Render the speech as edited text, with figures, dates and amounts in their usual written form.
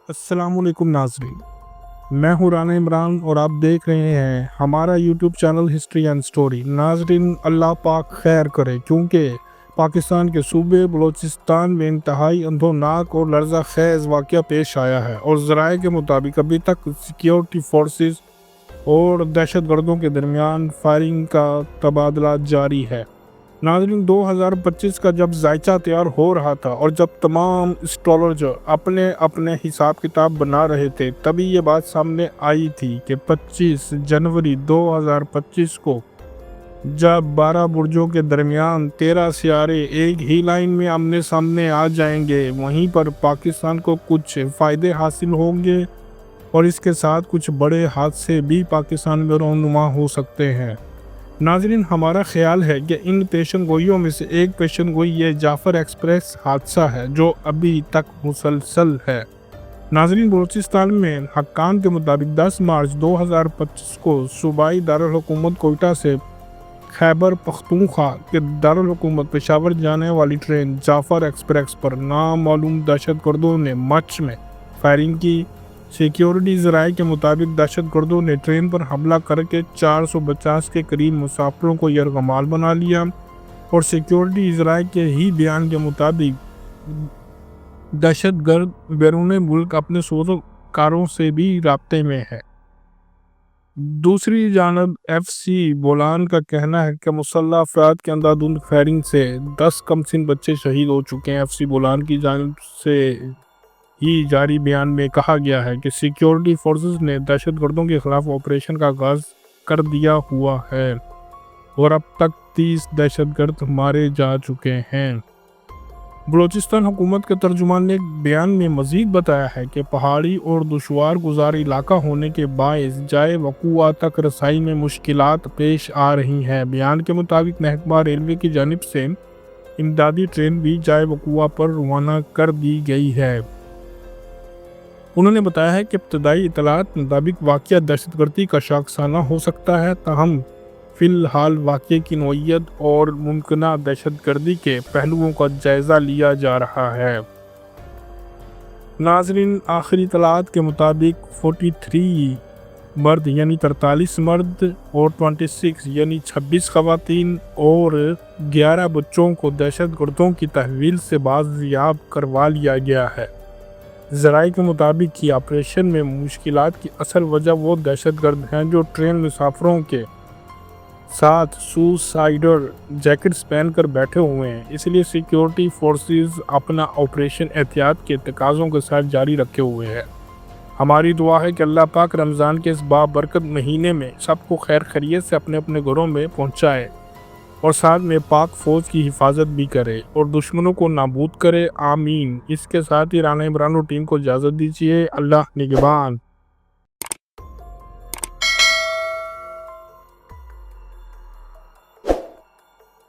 السلام علیکم ناظرین، میں ہوں رانا عمران اور آپ دیکھ رہے ہیں ہمارا YouTube channel history and story. ناظرین، اللہ پاک خیر کرے، کیونکہ پاکستان کے صوبے بلوچستان میں انتہائی اندھوناک اور لرزہ خیز واقعہ پیش آیا ہے، اور ذرائع کے مطابق ابھی تک سیکیورٹی فورسز اور دہشت گردوں کے درمیان فائرنگ کا تبادلہ جاری ہے۔ ناظرین، 2025 کا جب ذائچہ تیار ہو رہا تھا اور جب تمام اسٹرالوجر اپنے اپنے حساب کتاب بنا رہے تھے، تبھی یہ بات سامنے آئی تھی کہ 25 جنوری 2025 کو جب 12 برجوں کے درمیان 13 سیارے ایک ہی لائن میں آمنے سامنے آ جائیں گے، وہیں پر پاکستان کو کچھ فائدے حاصل ہوں گے اور اس کے ساتھ کچھ بڑے حادثے بھی پاکستان میں رونما ہو سکتے ہیں۔ ناظرین، ہمارا خیال ہے کہ ان پیشن گوئیوں میں سے ایک پیشن گوئی یہ جعفر ایکسپریس حادثہ ہے جو ابھی تک مسلسل ہے۔ ناظرین، بلوچستان میں حکام کے مطابق 10 مارچ 2025 کو صوبائی دارالحکومت کوئٹہ سے خیبر پختونخوا کے دارالحکومت پشاور جانے والی ٹرین جعفر ایکسپریس پر نامعلوم دہشت گردوں نے مارچ میں فائرنگ کی۔ سیکیورٹی ذرائع کے مطابق دہشت گردوں نے ٹرین پر حملہ کر کے 450 کے قریب مسافروں کو یرغمال بنا لیا، اور سیکیورٹی ذرائع کے ہی بیان کے مطابق دہشت گرد بیرون ملک اپنے سوزوکاروں سے بھی رابطے میں ہے۔ دوسری جانب ایف سی بولان کا کہنا ہے کہ مسلح افراد کے اندھادھند فائرنگ سے 10 کمسن بچے شہید ہو چکے ہیں۔ ایف سی بولان کی جانب سے ہی جاری بیان میں کہا گیا ہے کہ سیکیورٹی فورسز نے دہشت گردوں کے خلاف آپریشن کا آغاز کر دیا ہوا ہے اور اب تک 30 دہشت گرد مارے جا چکے ہیں۔ بلوچستان حکومت کے ترجمان نے ایک بیان میں مزید بتایا ہے کہ پہاڑی اور دشوار گزار علاقہ ہونے کے باعث جائے وقوع تک رسائی میں مشکلات پیش آ رہی ہیں۔ بیان کے مطابق محکمہ ریلوے کی جانب سے امدادی ٹرین بھی جائے وقوع پر روانہ کر دی گئی ہے۔ انہوں نے بتایا ہے کہ ابتدائی اطلاعات مطابق واقعہ دہشت گردی کا شاخسانہ ہو سکتا ہے، تاہم فی الحال واقعے کی نوعیت اور ممکنہ دہشت گردی کے پہلوؤں کا جائزہ لیا جا رہا ہے۔ ناظرین، آخری اطلاعات کے مطابق 43 مرد یعنی 43 مرد اور 26 یعنی 26 خواتین اور 11 بچوں کو دہشت گردوں کی تحویل سے بازیاب کروا لیا گیا ہے۔ ذرائع کے مطابق یہ آپریشن میں مشکلات کی اصل وجہ وہ دہشت گرد ہیں جو ٹرین مسافروں کے ساتھ سوسائیڈر جیکٹس پہن کر بیٹھے ہوئے ہیں، اس لیے سیکیورٹی فورسز اپنا آپریشن احتیاط کے تقاضوں کے ساتھ جاری رکھے ہوئے ہیں۔ ہماری دعا ہے کہ اللہ پاک رمضان کے اس بابرکت مہینے میں سب کو خیر خیریت سے اپنے اپنے گھروں میں پہنچائے اور ساتھ میں پاک فوج کی حفاظت بھی کرے اور دشمنوں کو نابود کرے، آمین۔ اس کے ساتھ ہی رانا عمران ٹیم کو اجازت دیجیے۔ اللہ نگہبان۔